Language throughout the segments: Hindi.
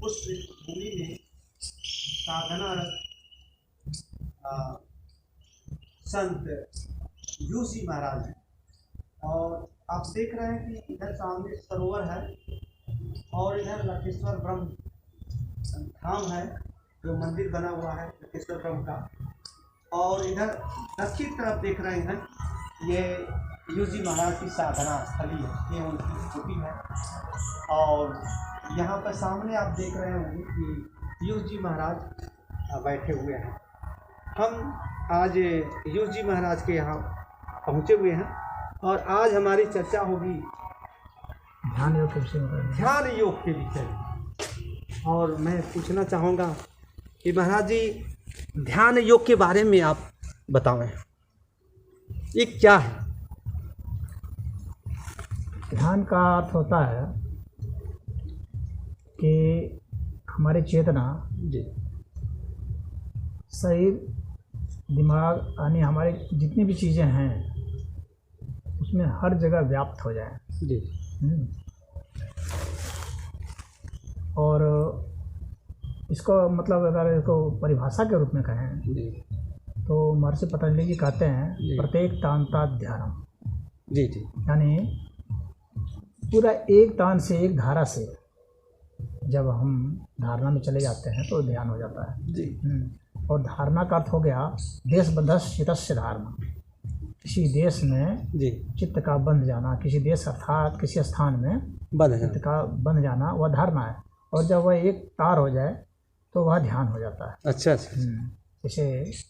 उस भूमि में साधनारत संत यूसी महाराज हैं। और आप देख रहे हैं कि इधर सामने सरोवर है और इधर लखेश्वर ब्रह्म धाम है, जो मंदिर बना हुआ है लखेश्वर ब्रह्म का। और इधर दक्षिण तरफ देख रहे हैं, ये यूजी महाराज की साधना स्थली है, ये उनकी कुटी है। और यहाँ पर सामने आप देख रहे होंगे कि यूजी महाराज बैठे हुए हैं। हम आज यूजी महाराज के यहाँ पहुँचे हुए हैं और आज हमारी चर्चा होगी ध्यान योग के विषय में। ध्यान योग के विषय में। और मैं पूछना चाहूँगा कि महाराज जी, ध्यान योग के बारे में आप बताएं, ये क्या है? ध्यान का अर्थ होता है कि हमारी चेतना जी शरीर दिमाग यानी हमारे जितनी भी चीज़ें हैं उसमें हर जगह व्याप्त हो जाए। जी और इसको मतलब अगर इसको परिभाषा के रूप में कहें जी तो महर्षि पतंजलि जी कहते हैं जी। प्रत्येक तांता ध्यानम, जी जी यानी पूरा एक तान से एक धारा से जब हम धारणा में चले जाते हैं तो ध्यान हो जाता है। जी और धारणा का अर्थ हो गया देशबद्धस्य चित्तस्य धारणा, किसी देश में जी चित्त का बंध जाना, किसी देश अर्थात किसी स्थान में बंद चित्त का बंध जाना वह धारणा है। और जब वह एक तार हो जाए तो वह ध्यान हो जाता है। अच्छा अच्छा। जैसे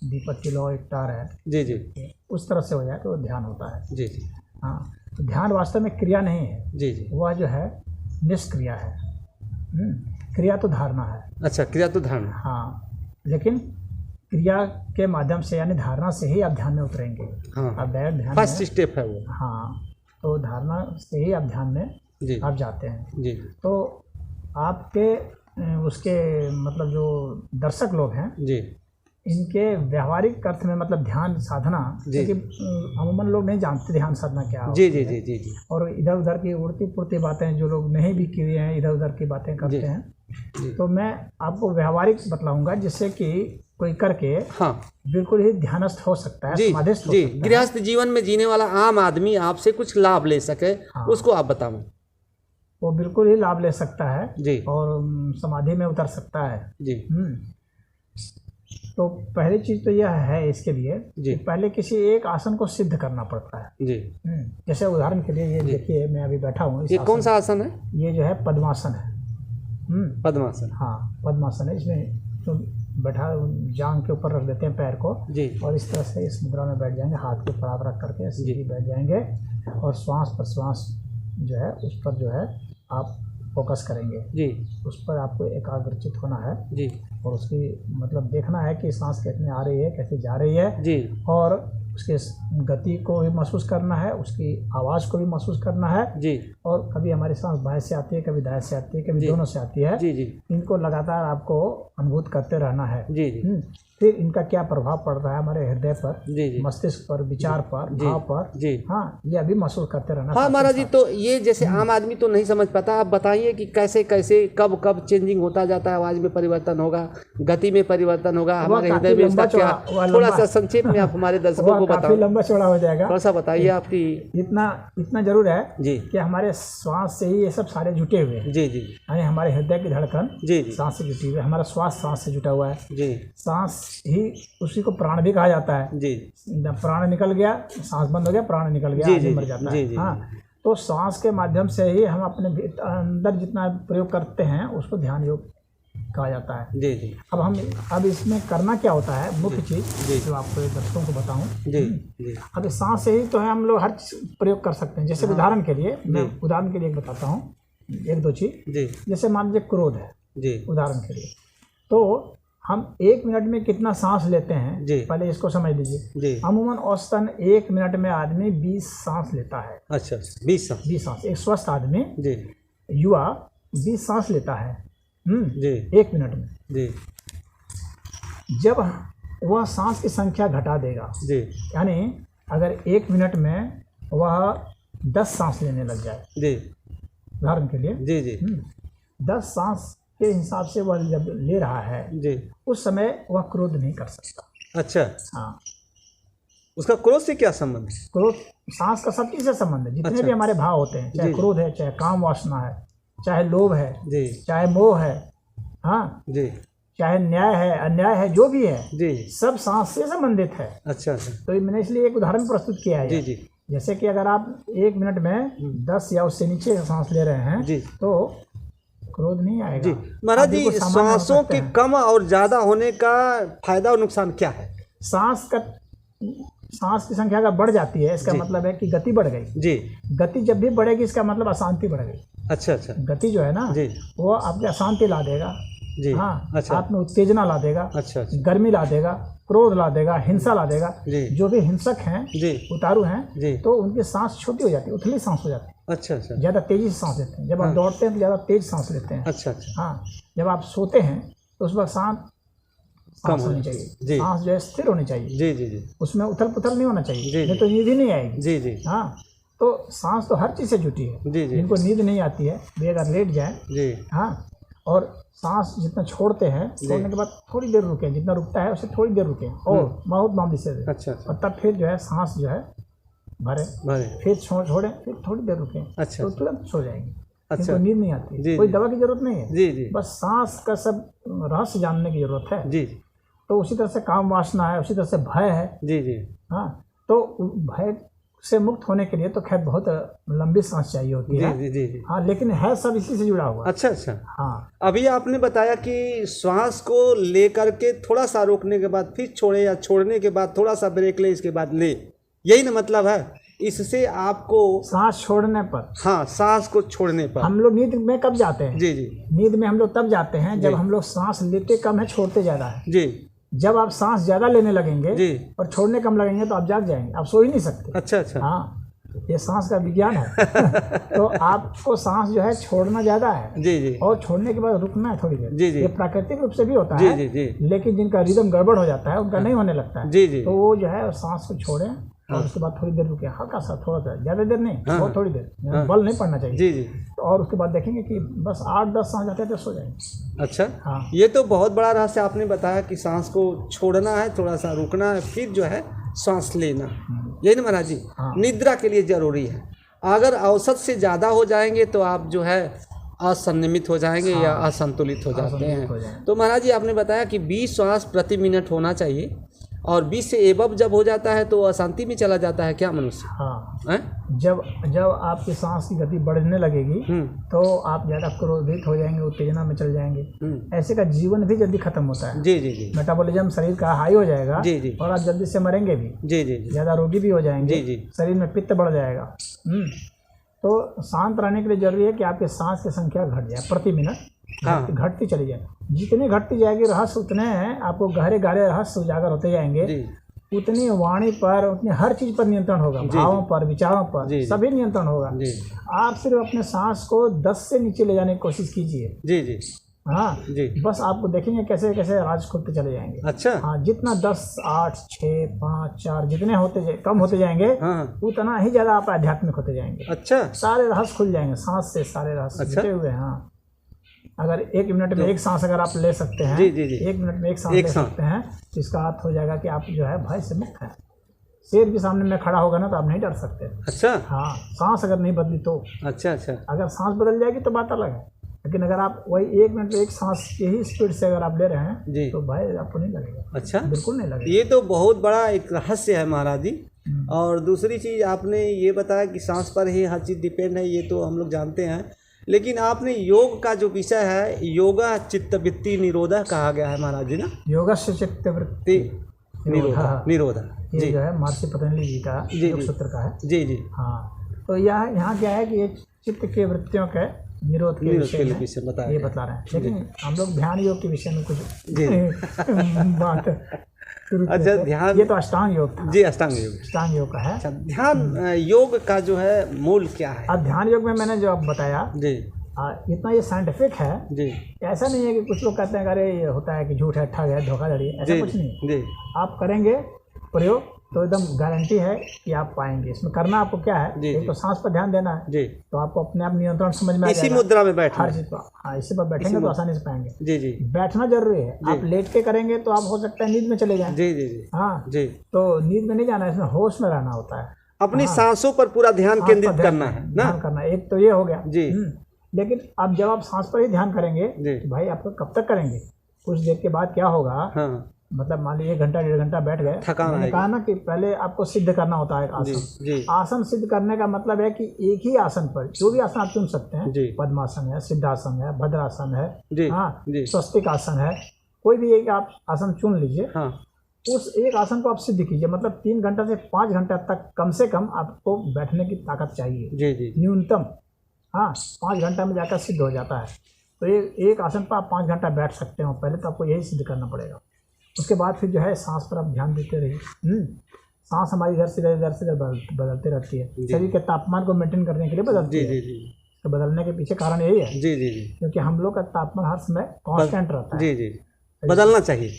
दीपक की लौ एक तार है, जी जी उस तरह से हो जाए तो ध्यान होता है। जी जी हाँ, तो ध्यान वास्तव में क्रिया नहीं है, जी जी। वह जो है निष्क्रिया है। क्रिया तो धारणा है। अच्छा, क्रिया तो धारणा। हाँ, लेकिन क्रिया के माध्यम से यानी धारणा से ही आप ध्यान में उतरेंगे। हाँ, आप डायरेक्ट ध्यान फर्स्ट में, स्टेप है वो। हाँ, तो धारणा से ही आप ध्यान में जी आप जाते हैं। जी तो आपके उसके मतलब जो दर्शक लोग हैं जी इनके व्यवहारिक अर्थ में मतलब ध्यान साधना, जी। क्योंकि अमूमन लोग नहीं जानते ध्यान साधना क्या जी होती जी है। जी जी जी और इधर उधर की उड़ती पुड़ती बातें जो लोग नहीं भी किए हैं इधर उधर की बातें करते जी। हैं। जी। तो मैं आपको व्यवहारिक बतलाऊंगा जिससे कि कोई करके हाँ बिल्कुल ही ध्यानस्थ हो सकता है, जी समाधिस्थ हो जी। सकता है। गृहस्थ जीवन में जीने वाला आम आदमी आपसे कुछ लाभ ले सके, हाँ। उसको आप बताओ। वो बिल्कुल ही लाभ ले सकता है जी और समाधि में उतर सकता है। जी तो पहली चीज़ तो यह है इसके लिए जी। कि पहले किसी एक आसन को सिद्ध करना पड़ता है। जी। जैसे उदाहरण के लिए ये देखिए, मैं अभी बैठा हूँ, ये कौन सा आसन है? ये जो है पद्मासन है। पद्मासन। हाँ, पद्मासन है। इसमें तो बैठा जांग के ऊपर रख देते हैं पैर को जी और इस तरह से इस मुद्रा में बैठ जाएंगे, हाथ के ऊपर हाथ रख करके सीधी बैठ जाएंगे और श्वास प्रश्वास जो है उस पर जो है आप फोकस करेंगे। जी उस पर आपको एकाग्रचित होना है जी और उसकी मतलब देखना है कि सांस कैसे आ रही है, कैसे जा रही है, जी और उसके गति को भी महसूस करना है, उसकी आवाज़ को भी महसूस करना है। जी और कभी हमारी सांस बाएं से आती है, कभी दाएं से आती है, कभी जी। दोनों से आती है। जी जी इनको लगातार आपको अनुभूत करते रहना है। जी जी फिर इनका क्या प्रभाव पड़ रहा है हमारे हृदय पर, जी जी मस्तिष्क पर, विचार पर, जी। भाव पर। जी। हाँ, ये अभी महसूस करते रहना। हाँ महाराज जी, तो ये जैसे आम आदमी तो नहीं समझ पाता, आप बताइए कि कैसे कैसे कब कब चेंजिंग होता जाता है, आवाज़ में परिवर्तन होगा, गति में परिवर्तन होगा, हमारे हृदय में इसका क्या, थोड़ा सा संक्षेप में आप हमारे दर्शकों को काफी बताओ। लंबा चौड़ा हो जाएगा, थोड़ा सा बताइए आपकी। इतना जरूर है जी कि हमारे श्वास से ही ये सब सारे जुटे हुए हैं। जी जी यानी हमारे हृदय की धड़कन जी जी सांस से जुटी हुई है, हमारा श्वास सांस से जुटा हुआ है। जी सांस ही उसी को प्राण भी कहा जाता है। जी जब प्राण निकल गया, सांस बंद हो गया, प्राण निकल गया, जी, आदमी जी, मर जाता जी, है। जी, हाँ, तो सांस के माध्यम से ही हम अपने अंदर जितना प्रयोग करते हैं उसको ध्यान योग कहा जाता है। जी जी अब इसमें करना क्या होता है, मुख्य जी। चीज़ जो आपको दर्शकों को बताऊं। जी जी अब सांस से ही तो है हम लोग हर चीज़ प्रयोग कर सकते हैं। जैसे उदाहरण के लिए मैं उदाहरण के लिए एक बताता हूँ, एक दो चीज़। जी जैसे मान लीजिए क्रोध है, जी उदाहरण के लिए, तो हम 1 मिनट में कितना सांस लेते हैं, जी। पहले इसको समझ लीजिए। जी। अमूमन औसतन 1 मिनट में आदमी 20 सांस लेता है। अच्छा, 20 सांस। 20 सांस। एक स्वस्थ आदमी, जी युवा 20 सांस लेता है जी 1 मिनट में। जी जब वह सांस की संख्या घटा देगा, जी यानी अगर 1 मिनट में वह 10 सांस लेने लग जाए, जी उदाहरण के लिए जी जी 10 सांस के हिसाब से वह जब ले रहा है जी, उस समय वह क्रोध नहीं कर सकता। अच्छा, हाँ, उसका क्रोध से क्या संबंध है? क्रोध सांस का सब चीज़ से संबंध है। जितने अच्छा। भी हमारे भाव होते हैं, चाहे जी। क्रोध है, चाहे काम वासना है, चाहे लोभ है, जी चाहे मोह है, हाँ, जी चाहे न्याय है, अन्याय है, जो भी है, जी, सब सांस से संबंधित है। अच्छा अच्छा, तो मैंने इसलिए एक उदाहरण प्रस्तुत किया है। जी जी जैसे कि अगर आप 1 मिनट में 10 या उससे नीचे सांस ले रहे हैं जी तो क्रोध नहीं आएगा। जी। महाराज आप जी, बिल्कुल सामान्य हो सांसों सकते के हैं। कम और ज्यादा होने का फायदा और नुकसान क्या है? सांस की संख्या अगर बढ़ जाती है, इसका जी। मतलब है कि गति बढ़ गई। जी, गति जब भी बढ़ेगी इसका मतलब अशांति बढ़ गई। अच्छा अच्छा, गति जो है ना, जी वो आपके अशांति ला देगा। जी, हाँ, अच्छा आप में उत्तेजना ला देगा, अच्छा अच्छा, गर्मी ला देगा, क्रोध ला देगा, हिंसा ला देगा। जी जो भी हिंसक हैं, जी उतारू हैं, जी, तो उनकी सांस छोटी हो जाती है, उथली सांस हो जाती है, अच्छा अच्छा, ज़्यादा तेजी से सांस लेते हैं। जब आप हाँ। दौड़ते हैं तो ज़्यादा तेज सांस लेते हैं। अच्छा अच्छा, हाँ, जब आप सोते हैं तो उस वक्त कम सांस हो होनी जाए। चाहिए। जी। सांस जो है स्थिर होनी चाहिए, जी जी जी उसमें उथल पुथल नहीं होना चाहिए, जी, नहीं तो नींद ही नहीं आएगी। जी जी हाँ, तो सांस तो हर चीज़ से जुटी है। जी जी जिनको नींद नहीं आती है वे अगर लेट जाए, जी, हाँ, और सांस जितना छोड़ते हैं, छोड़ने के बाद थोड़ी देर रुकें, जितना रुकता है उससे थोड़ी देर रुकें और बहुत मामूली से, अच्छा अच्छा, और तब फिर जो है सांस जो है भरें, भले, फिर छोड़ें, फिर थोड़ी देर रुकें, अच्छा तो तुरंत सो जाएंगे। अच्छा, इनको नींद नहीं आती, जी, कोई जी। दवा की जरूरत नहीं है, जी जी बस सांस का सब रहस्य जानने की जरूरत है। जी तो उसी तरह से काम वासना है, उसी तरह से भय है। जी जी, हाँ, तो भय से मुक्त होने के लिए तो खैर बहुत लंबी सांस चाहिए होती जी है। जी जी जी, हाँ, लेकिन है सब इसी से जुड़ा हुआ। अच्छा अच्छा। हाँ, अभी आपने बताया कि श्वास को लेकर के थोड़ा सा रोकने के बाद फिर छोड़े, या छोड़ने के बाद थोड़ा सा ब्रेक ले, इसके बाद ले, यही ना मतलब है? इससे आपको सांस छोड़ने पर, हाँ, सांस को छोड़ने पर हम लोग नींद में कब जाते हैं? जी जी नींद में हम लोग तब जाते हैं जब जी। हम लोग सांस लेते कम है, छोड़ते ज़्यादा है। जी जब आप सांस ज़्यादा लेने लगेंगे जी, और छोड़ने कम लगेंगे तो आप जाग जाएंगे, आप सो ही नहीं सकते। अच्छा अच्छा, हाँ, ये सांस का विज्ञान है। तो आपको सांस जो है छोड़ना ज़्यादा है जी जी और छोड़ने के बाद रुकना है थोड़ी देर। जी जी ये प्राकृतिक रूप से भी होता जी है, जी जी लेकिन जिनका रिदम गड़बड़ हो जाता है उनका नहीं होने लगता है। जी जी, तो वो जो है सांस को छोड़ें और उसके बाद थोड़ी देर रुके, हल्का सा, थोड़ा सा, ज़्यादा देर नहीं, हाँ। बहुत थोड़ी देर, हाँ। बल नहीं पड़ना चाहिए। जी जी, और उसके बाद देखेंगे कि बस 8-10 सांस जाते तो सो जाएंगे। अच्छा। हाँ, ये तो बहुत बड़ा रहस्य आपने बताया कि सांस को छोड़ना है, थोड़ा सा रुकना है, फिर जो है सांस लेना, यही ना महाराज जी? हाँ। निद्रा के लिए जरूरी है। अगर औसत से ज़्यादा हो जाएंगे तो आप जो है असंयमित हो जाएंगे या असंतुलित हो जाते हैं। तो महाराज जी, आपने बताया कि 20 श्वास प्रति मिनट होना चाहिए, और 20 से एबव जब हो जाता है तो अशांति में चला जाता है क्या मनुष्य? हाँ, हैं? जब आपकी सांस की गति बढ़ने लगेगी तो आप ज़्यादा क्रोधित हो जाएंगे, उत्तेजना में चल जाएंगे। ऐसे का जीवन भी जल्दी खत्म होता है। जी जी जी मेटाबॉलिज्म शरीर का हाई हो जाएगा जी जी और आप जल्दी से मरेंगे भी, जी जी जी ज़्यादा रोगी भी हो जाएंगे, जी जी, शरीर में पित्त बढ़ जाएगा। तो शांत रहने के लिए जरूरी है कि आपकी सांस की संख्या घट जाए प्रति मिनट, हाँ। घटती चली जाए। जितनी घटती जाएगी रहस्य उतने आपको गहरे गहरे रहस्य उजागर होते जाएंगे, जी उतनी वाणी पर, उतनी हर चीज़ पर नियंत्रण होगा, भावों पर, विचारों पर, जी, जी। सभी नियंत्रण होगा। जी आप सिर्फ अपने सांस को 10 से नीचे ले जाने की कोशिश कीजिए। जी जी हाँ, जी, बस आपको देखेंगे कैसे कैसे राज खुलते चले जाएंगे। अच्छा, हाँ, जितना 10, 8, 6, 5, 4 जितने कम होते जाएंगे, हाँ, उतना ही ज़्यादा आप आध्यात्मिक होते जाएंगे। अच्छा सारे रहस्य खुल जाएंगे, सांस से सारे रहस्य अच्छा। जुटे हुए हैं। हाँ, अगर 1 मिनट में एक सांस अगर आप ले सकते हैं, जी जी जी, 1 मिनट में एक सांस एक ले सांस। सकते हैं, तो इसका अर्थ हो जाएगा कि आप जो है भय से मुक्त हैं। शेर के सामने में खड़ा होगा ना तो आप नहीं डर सकते। अच्छा हाँ, सांस अगर नहीं बदली तो, अच्छा अच्छा, अगर सांस बदल जाएगी तो बात अलग है, लेकिन अगर आप वही 1 मिनट में एक सांस के ही स्पीड से अगर आप ले रहे हैं जी, तो भय आपको नहीं लगेगा, अच्छा। बिल्कुल नहीं लगेगा। ये तो बहुत बड़ा एक रहस्य है महाराज जी। और दूसरी चीज़ आपने ये बताया कि सांस पर ही हर चीज़ डिपेंड है, ये तो हम लोग जानते हैं, लेकिन आपने योग का जो विषय है, योगा चित्तवृत्ति निरोधा कहा गया है महाराज जी ना? योगा से चित्तवृत्ति निरोधा, निरोधा ये जी जो है महर्षि पतंजलि जी का जी, योग जी। सूत्र का है। जी जी, हाँ, तो यहाँ क्या है कि ये चित्त के वृत्तियों के निरोध के विषय में विषय बताया ये गया। बता रहे हैं, लेकिन हम लोग ध्यान योग के विषय में कुछ जी। बात शुरू किए अच्छा, थे। ध्यान, ये तो अष्टांग योग था, जी अष्टांग योग। अष्टांग योग का है। अच्छा, ध्यान योग का जो है मूल क्या है? अब ध्यान योग में मैंने जो अब बताया, जी इतना ये साइंटिफिक है। जी ऐसा नहीं है कि कुछ लोग कहते हैं अरे ये होता है कि झूठ है, ठग है, धोखाधड़ी है, ऐसा जी कुछ नहीं। जी, आप करेंगे प्रयोग तो एकदम गारंटी है कि आप पाएंगे। इसमें करना आपको क्या है, जी, एक तो सांस पर ध्यान देना है, जी, तो आपको अपने आप नियंत्रण समझ में आ इसी जाएगा। मुद्रा में बैठना हर है। चीज पर, हाँ इसी पर बैठेंगे तो आसानी से पाएंगे। जी जी बैठना जरूरी है। आप लेट के करेंगे तो आप हो सकता है नींद में चले जाएं। जी जी जी हाँ, जी। तो नींद में नहीं जाना है, इसमें होश में रहना होता है, अपनी सांसों पर पूरा ध्यान सांस पर केंद्रित ध्यान करना है ना। ध्यान करना है। एक तो ये हो गया जी लेकिन अब जब आप सांस पर ही ध्यान करेंगे जी। तो भाई आपको कब तक करेंगे, कुछ देर के बाद क्या होगा, हाँ मतलब मान लीजिए 1 घंटा 1.5 घंटा बैठ गए, थकान मैंने आएगी। कहा ना कि पहले आपको सिद्ध करना होता है एक जी आसन। जी आसन सिद्ध करने का मतलब है कि एक ही आसन पर जो भी आसन आप चुन सकते हैं, जी पद्मासन है, सिद्धासन है, भद्रासन है, जी हाँ जी स्वस्तिक आसन है, कोई भी एक आप आसन चुन लीजिए। हाँ उस एक आसन को आप सिद्ध कीजिए, मतलब 3 घंटा से 5 घंटा तक कम से कम आपको बैठने की ताकत चाहिए, जी जी न्यूनतम। हाँ 5 घंटा में जाकर सिद्ध हो जाता है। तो ये एक आसन पर आप 5 घंटा बैठ सकते हो, पहले तो आपको यही सिद्ध करना पड़ेगा। उसके बाद फिर जो है सांस पर आप ध्यान देते रहिए। सांस हमारी इधर से इधर बदलती रहती है, शरीर के तापमान को मेंटेन करने के लिए बदलती जी है। जी जी तो बदलने के पीछे कारण यही है जी जी जी क्योंकि हम लोग का तापमान हर समय कांस्टेंट रहता है। जी जी बदलना चाहिए।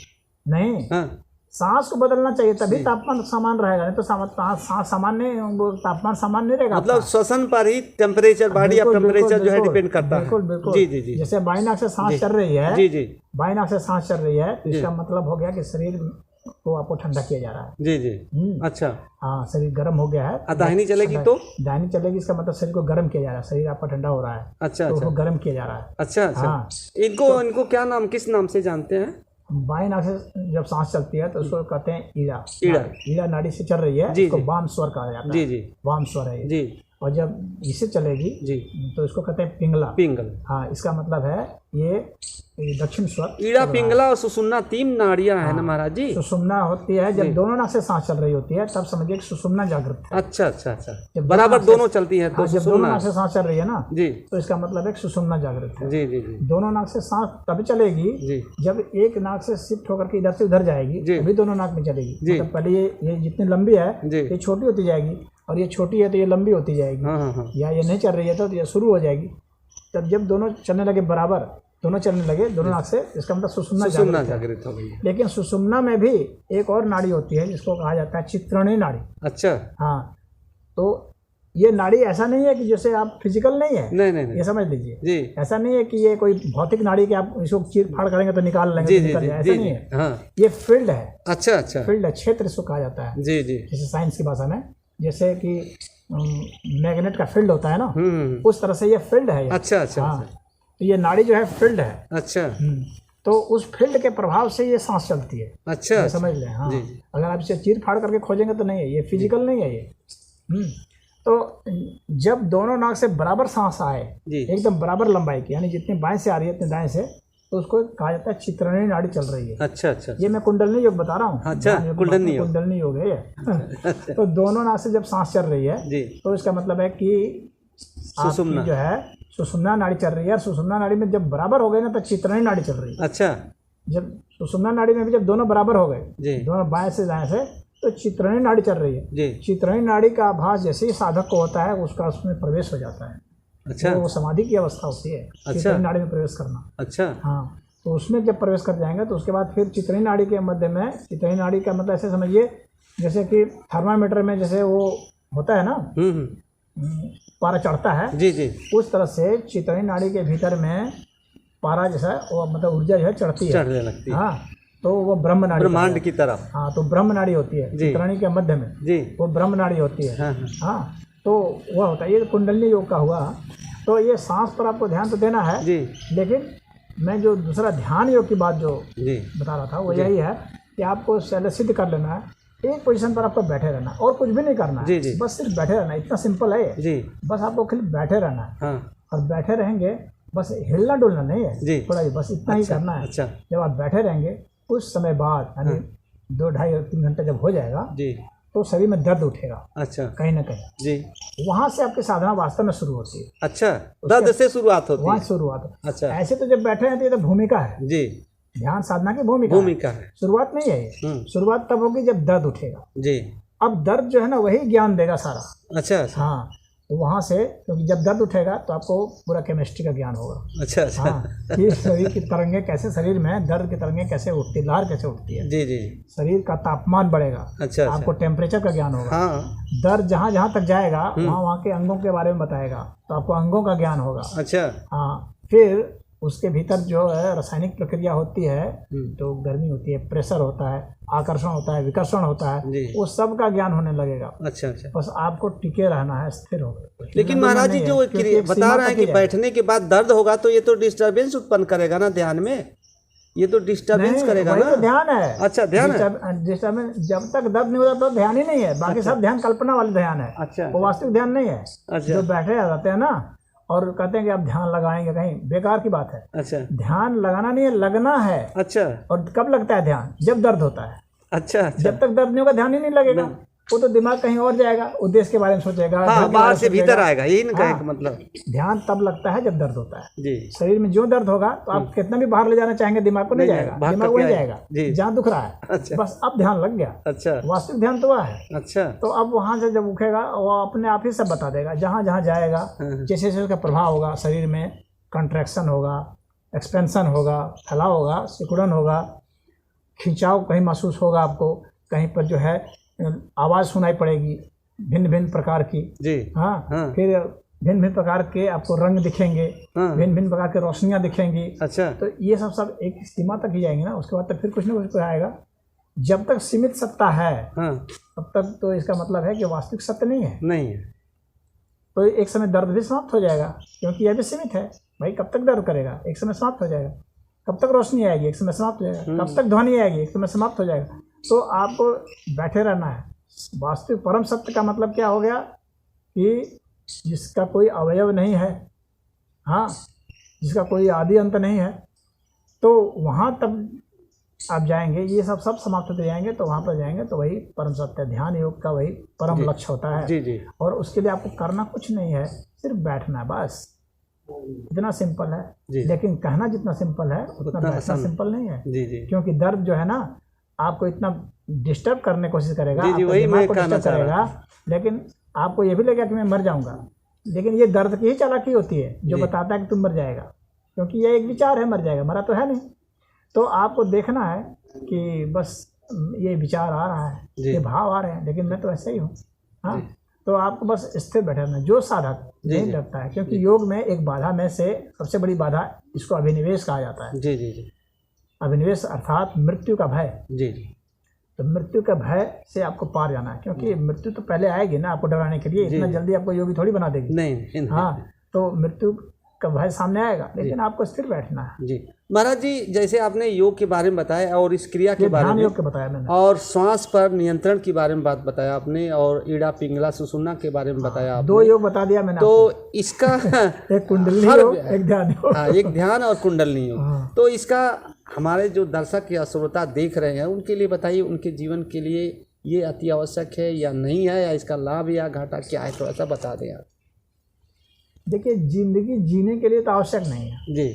नहीं, हाँ सांस को बदलना चाहिए तभी तापमान समान रहेगा, नहीं तो सांस सामान्य, वो तापमान समान नहीं रहेगा मतलब आपका। श्वसन पर ही टेम्परेचर, बॉडी का बिल्कुल, टेम्परेचर जो है बिल्कुल, डिपेंड करता बिल्कुल है। बिल्कुल। जी जी जी जैसे बाई नाक से सांस चल रही है, जी जी बाई नाक से सांस चल रही है, तो इसका मतलब हो गया कि शरीर को आपको ठंडा किया जा रहा है। जी जी अच्छा। हाँ, शरीर गर्म हो गया है। दाहिनी चलेगी तो दाहिनी चलेगी, इसका मतलब शरीर को गर्म किया जा रहा है, शरीर आपका ठंडा हो रहा है, अच्छा तो अच्छा उसको गर्म किया जा रहा है। अच्छा अच्छा। हाँ, इनको क्या नाम, किस नाम से जानते हैं? बाई नाक से जब सांस चलती है तो उसको कहते हैं ईड़ा। ईड़ा। ईड़ा नाड़ी से चल रही है, जी, इसको जी। वाम स्वर कहा जाता है। जी जी वाम स्वर है ये। जी और जब इसे चलेगी जी तो इसको कहते हैं पिंगला। पिंगल। हाँ, इसका मतलब है ये दक्षिण स्वर। ईड़ा, पिंगला और सुसुम्ना 3 नाड़ियां है ना महाराज जी। सुषुम्ना होती है जब दोनों नाक से सांस चल रही होती है, तब समझिए कि सुषुम्ना जागृत है। अच्छा अच्छा अच्छा, जब बराबर दोनों दोनों चलती है तो हाँ, जब दोनों सुसुम्ना। नाक से सांस चल रही है ना, जी तो इसका मतलब है कि सुषुम्ना जागृत है। जी जी जी दोनों नाक से सांस तभी चलेगी जी जब एक नाक से शिफ्ट होकर के इधर से उधर जाएगी, जी। तभी दोनों नाक में चलेगी। जी। मतलब पहले ये जितनी लंबी है जी। ये छोटी होती जाएगी, और ये छोटी है तो ये लंबी होती जाएगी, हाँ हाँ हाँ या ये नहीं चल रही है तो ये शुरू हो जाएगी। तब जब दोनों चलने लगे बराबर, दोनों चलने लगे दोनों नाक से, इसका मतलब सुषुम्ना सुसुम्ना जागृत है। जागृत हो गई। लेकिन सुषुम्ना में भी एक और नाड़ी होती है जिसको कहा जाता है चित्रणीय नाड़ी। अच्छा। हाँ, तो ये नाड़ी ऐसा नहीं है कि जैसे आप फिजिकल नहीं है, नहीं नहीं नहीं ये समझ लीजिए। जी ऐसा नहीं है कि ये कोई भौतिक नाड़ी कि आप इसको चीर फाड़ करेंगे तो निकाल लेंगे जी तो जी निकल जी जाए, जी ऐसा नहीं जी है। हाँ ये फील्ड है, अच्छा अच्छा फील्ड है, क्षेत्र इसको कहा जाता है। जी जी जैसे साइंस की भाषा में जैसे कि मैग्नेट का फील्ड होता है ना, उस तरह से ये फील्ड है ये। अच्छा अच्छा हाँ, तो ये नाड़ी जो है फील्ड है। अच्छा तो उस फील्ड के प्रभाव से ये सांस चलती है, अच्छा ये अच्छा समझ लें। हाँ, जी, जी। अगर आप इसे चीर फाड़ करके खोजेंगे तो नहीं है, ये फिजिकल नहीं है ये। तो जब दोनों नाक से बराबर सांस आए, जी एकदम बराबर लंबाई की, यानी जितनी बाएं से आ रही है उतनी दाएं से, तो उसको कहा जाता है चित्रणीय नाड़ी चल रही है। अच्छा अच्छा ये मैं कुंडलनी योग बता रहा हूँ। अच्छा, कुंडलनी योग। कुंडलनी योग है ये। तो दोनों नाक से जब सांस चल रही है जी तो इसका मतलब है कि सुषुम्ना। आपकी जो है सुषुम्ना नाड़ी चल रही है, और सुषुम्ना नाड़ी में जब बराबर हो गए ना तो चित्रणीय नाड़ी चल रही है। अच्छा जब सुषुम्ना नाड़ी में भी जब दोनों बराबर हो गए, जी दोनों बाएं से दाएं से, तो चित्रणीय नाड़ी चल रही है। जी चित्रणीय नाड़ी का आभास जैसे ही साधक को होता है उसका उसमें प्रवेश हो जाता है। अच्छा वो समाधि की अवस्था होती है चित्रणीय नाड़ी में प्रवेश करना। अच्छा हाँ, तो उसमें जब प्रवेश कर जाएंगे तो उसके बाद फिर चित्रणीय नाड़ी के मध्य में, चित्रणीय नाड़ी का मतलब ऐसे समझिए जैसे कि थर्मामीटर में जैसे वो होता है ना, पारा चढ़ता है, जी जी उस तरह से चित्रणीय नाड़ी के भीतर में पारा जैसा वो मतलब ऊर्जा जो है चढ़ती है। चढ़ने लगती है हाँ, तो वो ब्रह्म नाड़ी ब्रह्मांड की तरफ। हाँ, तो ब्रह्म नाड़ी होती है जी। चित्रणीय के मध्य में, जी वो ब्रह्म नाड़ी होती है। हाँ हाँ हाँ, तो वह होता है। ये कुंडलनी योग का हुआ। तो ये सांस पर आपको ध्यान तो देना है, जी लेकिन मैं जो दूसरा ध्यान योग की बात जो जी बता रहा था वो यही है कि आपको पहले सिद्ध कर लेना है, एक पोजीशन पर आपको बैठे रहना है और कुछ भी नहीं करना जी, है। जी। बस सिर्फ बैठे रहना है, इतना सिंपल है ये। जी बस आपको खाली बैठे रहना है, हाँ और बैठे रहेंगे, बस हिलना डुलना नहीं है, जी। थोड़ा ही बस इतना ही करना है। अच्छा जब आप बैठे रहेंगे कुछ समय बाद, यानी 2, 2.5 और 3 घंटे जब हो जाएगा, जी तो शरीर में दर्द उठेगा अच्छा कहीं ना कहीं। जी वहां से आपकी साधना वास्तव में शुरू होती है, अच्छा, दर्द से शुरुआत होती वहां है। शुरुआत है। अच्छा ऐसे तो जब बैठे हैं तो ये तो भूमिका है, जी ध्यान साधना की भूमिका है। भूमिका है। शुरुआत नहीं है ये। शुरुआत तब होगी जब दर्द उठेगा। जी अब दर्द जो है ना वही ज्ञान देगा सारा। अच्छा अच्छा हाँ, तो वहाँ से, क्योंकि जब दर्द उठेगा तो आपको पूरा केमिस्ट्री का ज्ञान होगा। अच्छा अच्छा। हाँ, कि शरीर की तरंगें कैसे, शरीर में दर्द की तरंगें कैसे उठती है, लहर कैसे उठती है, जी जी। शरीर का तापमान बढ़ेगा, अच्छा आपको टेम्परेचर का ज्ञान होगा। हाँ। दर्द जहाँ जहाँ तक जाएगा वहाँ वहाँ के अंगों के बारे में बताएगा, तो आपको अंगों का ज्ञान होगा। अच्छा। हाँ, फिर उसके भीतर जो है रासायनिक प्रक्रिया होती है, तो गर्मी होती है, प्रेशर होता है, आकर्षण होता है, विकर्षण होता है, वो सब का ज्ञान होने लगेगा। अच्छा अच्छा। बस आपको टिके रहना है, स्थिर होकर। लेकिन महाराज जी जो बता रहे हैं कि बैठने के बाद दर्द होगा तो ये तो डिस्टर्बेंस उत्पन्न करेगा ना ध्यान में, ये तो डिस्टर्बेंस करेगा ना। तो ध्यान है। अच्छा, ध्यान है। डिस्टर्बेंस जब तक दर्द नहीं होता तो ध्यान ही नहीं है, बाकी सब ध्यान कल्पना वाले ध्यान है। अच्छा। वो वास्तविक ध्यान नहीं है। अच्छा। जो बैठे रहते हैं ना और कहते हैं कि आप ध्यान लगाएंगे, कहीं बेकार की बात है। अच्छा। ध्यान लगाना नहीं है, लगना है। अच्छा। और कब लगता है ध्यान? जब दर्द होता है। अच्छा। जब तक दर्द नहीं होगा ध्यान ही नहीं लगेगा, वो तो दिमाग कहीं और जाएगा, उद्देश्य के बारे में सोचेगा। हाँ, बाहर से भीतर आएगा, यही ना कहने का मतलब। ध्यान तब लगता है जब दर्द होता है जी। शरीर में जो दर्द होगा तो आप कितना भी बाहर ले जाना चाहेंगे, दिमाग को नहीं जाएगा, दिमाग वहीं जाएगा जहाँ दुख रहा है। अच्छा। बस अब ध्यान लग गया। अच्छा। वास्तविक ध्यान तो वह है। अच्छा। तो अब वहां से जब उठेगा वो अपने आप ही सब बता देगा, जहाँ जहाँ जाएगा, जैसे जैसे उसका प्रभाव होगा, शरीर में कंट्रैक्शन होगा, एक्सपेंशन होगा, फैलाव होगा, सिकुड़न होगा, खिंचाव कहीं महसूस होगा आपको, कहीं पर जो है आवाज़ सुनाई पड़ेगी भिन्न भिन्न प्रकार की। जी। हाँ, हाँ। फिर भिन्न भिन्न प्रकार के आपको रंग दिखेंगे, हाँ। भिन्न भिन्न प्रकार की रोशनियाँ दिखेंगी। अच्छा। तो ये सब एक सीमा तक ही जाएंगे ना, उसके बाद तक फिर कुछ ना कुछ आएगा। जब तक सीमित सत्ता है हाँ। तब तक तो इसका मतलब है कि वास्तविक सत्य नहीं है। नहीं है। तो एक समय दर्द भी समाप्त हो जाएगा, क्योंकि यह भी सीमित है। भाई कब तक दर्द करेगा? एक समय समाप्त हो जाएगा। कब तक रोशनी आएगी? एक समय समाप्त हो जाएगा। कब तक ध्वनि आएगी? एक समय समाप्त हो जाएगा। तो आपको बैठे रहना है। वास्तविक परम सत्य का मतलब क्या हो गया कि जिसका कोई अवयव नहीं है, हाँ, जिसका कोई आदि अंत नहीं है, तो वहाँ तब आप जाएंगे, ये सब समाप्त होते जाएंगे, तो वहाँ पर जाएंगे तो वही परम सत्य, ध्यान योग का वही परम लक्ष्य होता है। जी जी। और उसके लिए आपको करना कुछ नहीं है, सिर्फ बैठना है, बस इतना सिंपल है। लेकिन कहना जितना सिंपल है उतना बैठना सिंपल नहीं है। जी जी। क्योंकि दर्द जो है ना आपको इतना डिस्टर्ब करने की कोशिश करेगा, जी जी, वही मैं कहना चाह रहा करेगा, लेकिन आपको ये भी लगेगा कि मैं मर जाऊंगा। लेकिन ये दर्द की ही चालाकी होती है जो बताता है कि तुम मर जाएगा, क्योंकि ये एक विचार है, मर जाएगा, मरा तो है नहीं। तो आपको देखना है कि बस ये विचार आ रहा है, ये भाव आ रहे हैं, लेकिन मैं तो ऐसे ही हूँ। हाँ, तो आपको बस स्थिर बैठना। जो साधक नहीं डरता है, क्योंकि योग में एक बाधा में से सबसे बड़ी बाधा इसको अभिनिवेश कहा जाता है। जी जी जी। अभिनिवेश अर्थात मृत्यु का भय। जी। तो मृत्यु का भय से आपको पार जाना है, क्योंकि मृत्यु तो पहले आएगी ना आपको डराने के लिए, इतना जल्दी आपको योगी थोड़ी बना देगी। नहीं। हाँ, तो मृत्यु का भय सामने आएगा, लेकिन आपको स्थिर बैठना है। जी महाराज जी, जैसे आपने योग के बारे में बताया और इस क्रिया के बारे में, योग के बताया मैंने, और श्वास पर नियंत्रण के बारे में बात बताया आपने, और ईड़ा पिंगला सुसुम्ना के बारे में बताया आपने। 2 योग बता दिया मैंने। तो इसका एक कुंडलिनी योग, एक ध्यान योग। हाँ, एक ध्यान और कुंडलिनी योग। तो इसका हमारे जो दर्शक या श्रोता देख रहे हैं उनके लिए बताइए, उनके जीवन के लिए ये अति आवश्यक है या नहीं है, या इसका लाभ या घाटा क्या है, थोड़ा सा बता दें आप। देखिए, जिंदगी जीने के लिए तो आवश्यक नहीं है। जी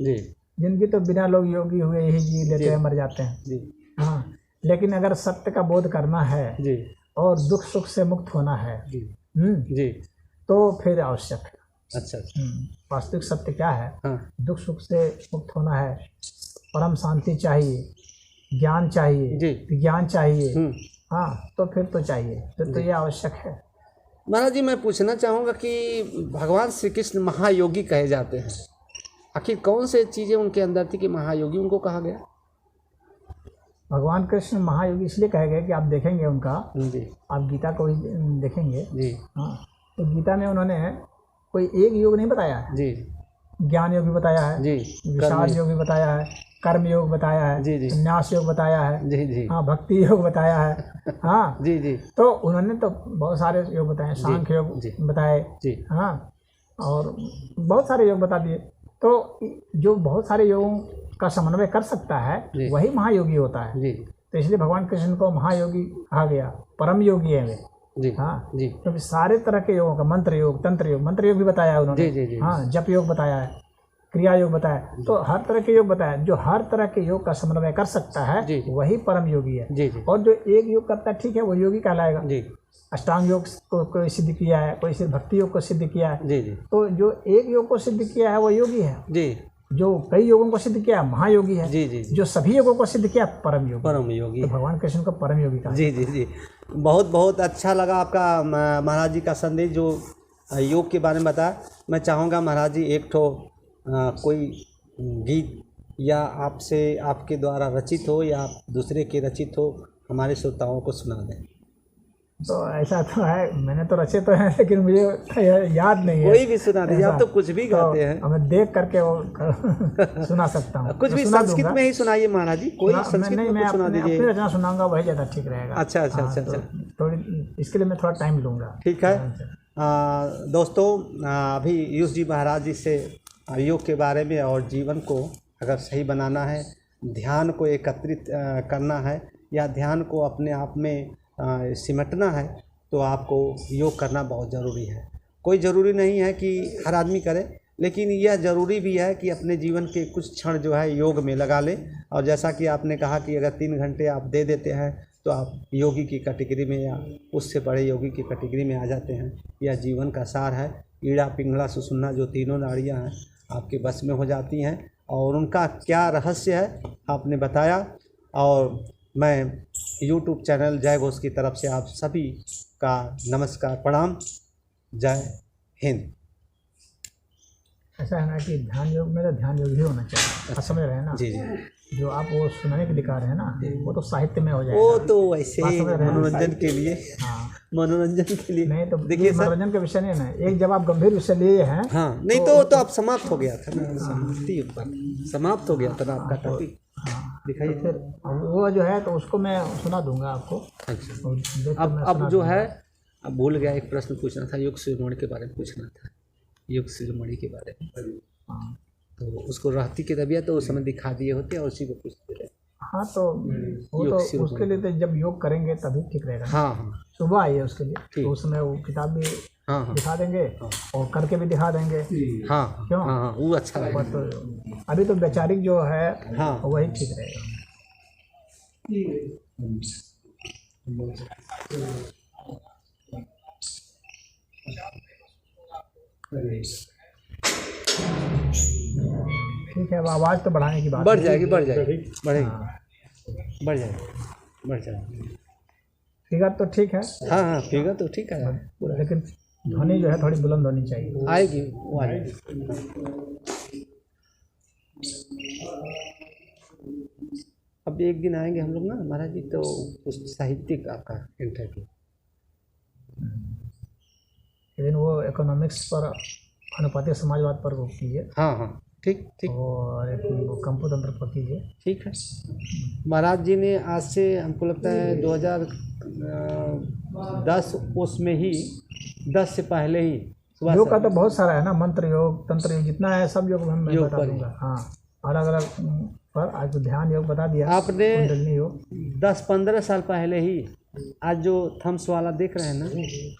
जी। जिंदगी तो बिना लोग योगी हुए ही जी लेते हैं, मर जाते हैं। जी। हाँ, लेकिन अगर सत्य का बोध करना है जी, और दुख सुख से मुक्त होना है जी जी, तो फिर आवश्यक है। अच्छा। वास्तविक सत्य क्या है? हाँ। दुख सुख से मुक्त होना है, परम शांति चाहिए, ज्ञान चाहिए, विज्ञान चाहिए। हाँ, तो फिर तो चाहिए, फिर तो ये आवश्यक है। महाराज जी, मैं पूछना चाहूँगा कि भगवान श्री कृष्ण महायोगी कहे जाते हैं, आखिर कौन से चीज़ें उनके अंदर थी कि महायोगी उनको कहा गया? भगवान कृष्ण महायोगी इसलिए कहे गए कि आप देखेंगे उनका, जी, आप गीता को ही देखेंगे जी। हाँ, तो गीता में उन्होंने कोई एक योग नहीं बताया है जी। ज्ञान योग भी बताया है जी, विषाद योग भी बताया है, कर्म योग बताया है, जी जी, संन्यास योग बताया है, जी जी, हाँ, भक्ति योग बताया है, हाँ जी जी। तो उन्होंने तो बहुत सारे योग बताए, सांख्य योग बताए, जी हाँ, और बहुत सारे योग बता दिए। तो जो बहुत सारे योगों का समन्वय कर सकता है वही महायोगी होता है जी। तो इसलिए भगवान कृष्ण को महायोगी कहा गया, परम योगी है वे जी। हाँ जी, क्योंकि सारे तरह के योगों का, मंत्र योग, तंत्र योग, मंत्र योग भी बताया है उन्होंने जी, जी, जी, हाँ, जप योग बताया है, क्रिया योग बताया, तो हर तरह के योग बताया। जो हर तरह के योग का समन्वय कर सकता है जी। वही परम योगी है। जी जी और जो एक योग करता है ठीक है, वो योगी कहलाएगा। जी अष्टांग योग को कोई सिद्ध किया है, कोई सिर्फ भक्ति योग को सिद्ध किया है, जी जी तो जो एक योग को सिद्ध किया है वो योगी है। जी जो कई योगों को सिद्ध किया है महायोगी है। जी जी जो सभी योगों को सिद्ध किया परम योगी। परम योगी। तो भगवान कृष्ण को परम योगी कहा। जी जी जी बहुत बहुत अच्छा लगा आपका महाराज जी का संदेश जो योग के बारे में बताया। मैं चाहूँगा महाराज जी एक ठो कोई गीत या आपसे आपके द्वारा रचित हो या दूसरे के रचित हो हमारे श्रोताओं को सुना दें। तो ऐसा तो है, मैंने तो रचे तो हैं लेकिन मुझे याद नहीं है। कोई भी सुना दीजिए, आप तो कुछ भी गाते हैं। तो मैं देख करके वो सुना सकता हूँ। कुछ भी संस्कृत में ही सुनाइए महाराज जी, कोई संस्कृत में कुछ सुना दीजिए। अपनी रचना सुनाऊंगा वही ज़्यादा ठीक रहेगा। अच्छा अच्छा हाँ, अच्छा तो अच्छा थोड़ी इसके लिए मैं थोड़ा टाइम लूँगा। ठीक है। दोस्तों अभी यूस जी महाराज जी से योग के बारे में और जीवन को अगर सही बनाना है, ध्यान को एकत्रित करना है या ध्यान को अपने आप में सिमटना है तो आपको योग करना बहुत ज़रूरी है। कोई ज़रूरी नहीं है कि हर आदमी करे, लेकिन यह ज़रूरी भी है कि अपने जीवन के कुछ क्षण जो है योग में लगा ले। और जैसा कि आपने कहा कि अगर 3 घंटे आप दे देते हैं तो आप योगी की कैटेगरी में या उससे बड़े योगी की कैटेगरी में आ जाते हैं। यह जीवन का सार है। ईड़ा पिंगला सुसुन्ना जो तीनों नाड़ियाँ हैं आपके बस में हो जाती हैं और उनका क्या रहस्य है आपने बताया। और मैं YouTube चैनल जय घोष की तरफ से आप सभी का नमस्कार प्रणाम। जय हिंद। ऐसा है ना कि ध्यान योग में तो ध्यान योग ही होना चाहिए। समझ रहे हैं ना? जी जी जो आप वो सुनाने के दिखा रहे हैं ना, वो तो साहित्य में हो जाएगा। वो तो वैसे ही मनोरंजन के लिए। हाँ, मनोरंजन के लिए नहीं तो देखिए सर, मनोरंजन का विषय नहीं है ना। एक जब आप गंभीर विषय लिए हैं। हाँ नहीं तो अब समाप्त हो गया था ना, समाप्त हो गया था ना आपका टॉपिक। दिखाइए फिर वो जो है तो उसको मैं सुना दूंगा आपको। अच्छा अब जो है अब भूल गया, एक प्रश्न पूछना था, योग शिरोमणि के बारे में पूछना था। योग शिरोमणि के बारे में तो उसको रहती की तबीयत तो उस समय दिखा दिए होते और उसी को पूछते रहे। हाँ तो वो तो उसके लिए तो जब योग करेंगे तभी ठीक रहेगा। हाँ हाँ सुबह आइए उसके लिए, तो उसमें वो किताब भी दिखा देंगे और करके भी दिखा देंगे। हाँ क्यों? हाँ वो अच्छा है। तो अभी तो वैचारिक जो है वही ठीक रहेगा। ठीक है, अब आवाज़ तो बढ़ाने की बात बढ़ जाएगी बढ़ेगी बढ़ जाएगी। फिगर तो ठीक है। हाँ फिगर तो ठीक है, लेकिन ध्वनि जो है थोड़ी बुलंद होनी चाहिए। आएगी वो आएगी। अब एक दिन आएंगे हम लोग ना महाराज जी, तो उस साहित्यिक आपका इंटरव्यू, लेकिन वो इकोनॉमिक्स पर, अनुपातिक समाजवाद पर वो कीजिए। हाँ ठीक और एक वो कंपूतंत्र पर कीजिए। ठीक है। महाराज जी ने आज से हमको लगता है 2010 उसमें ही 10 से पहले ही योग का तो बहुत सारा है ना, मंत्र योग, तंत्र योग, जितना है सब योग मैं बता दूंगा। हाँ, अलग अलग पर आज तो ध्यान योग बता दिया आपने। कुंडलिनी योग 10-15 साल पहले ही आज जो थम्स वाला देख रहे हैं ना,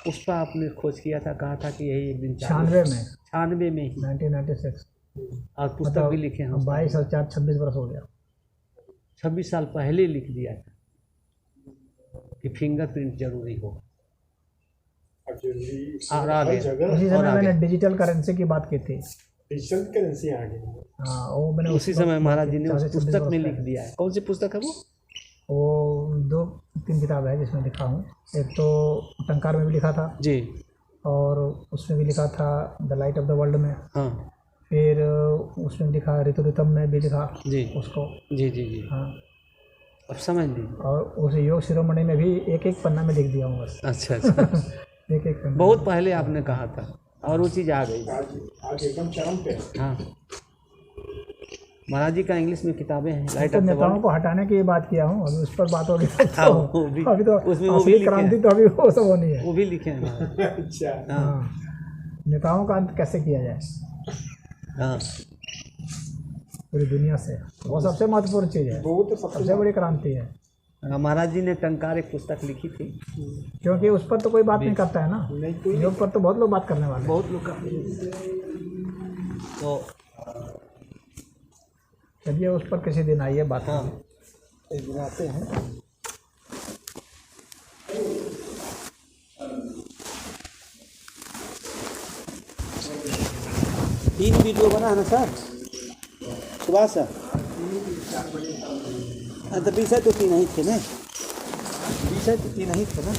उस पर आपने खोज किया था, कहा था कि यही एक दिन 96 में ही 1996 और पुस्तक भी लिखे हैं। 22 और 4 26 वर्ष हो गया। 26 साल पहले लिख दिया था कि फिंगरप्रिंट जरूरी हो। और आगे उसी समय मैंने डिजिटल करेंसी की बात की थी। डिजिटल करेंसी आ गई। हाँ, वो मैंने उसी समय महाराज जी ने उस पुस्तक में लिख दिया है। कौन सी पुस्तक है वो 2-3 किताब है जिसमें लिखा हूँ। एक तो टंकार में भी लिखा था जी, और उसमें भी लिखा था the light of the world में। हाँ, फिर उसमें लिखा ऋतु ऋतम में भी लिखा जी उसको। जी हाँ, अब समझ ली। और उस योग शिरोमणि में भी एक पन्ना में लिख दिया हूँ बस। अच्छा एक पन्ना। बहुत पहले आपने कहा था और वो चीज़ आ गई। आज एकदम चरम पे। हाँ, महाराज जी का इंग्लिश में किताबें हैं। लाइट तो ऑफ द नेताओं वर्ल्ड को हटाने की बात किया हूँ, अभी उस पर बात होगी। अभी तो उसमें वो भी असली क्रांति तो अभी वो सब होनी है। वो भी लिखे हैं। अच्छा। हाँ, नेताओं का अंत कैसे किया जाए हाँ, पूरी दुनिया से, वो सबसे महत्वपूर्ण चीज़ है, वो तो सबसे बड़ी क्रांति है। महाराज जी ने टंकार एक पुस्तक लिखी थी, क्योंकि उस पर तो कोई बात नहीं करता है ना। योग पर तो बहुत लोग बात करने वाले हैं। बहुत लोग का। तो चलिए उस पर किसी दिन आइए बात हाँ करेंगे। एक दिन आते हैं। तीन वीडियो बना है ना सर सुभाष सर? तो विषय तो तीन ही थे ना, विषय तो तीन ही थे ना।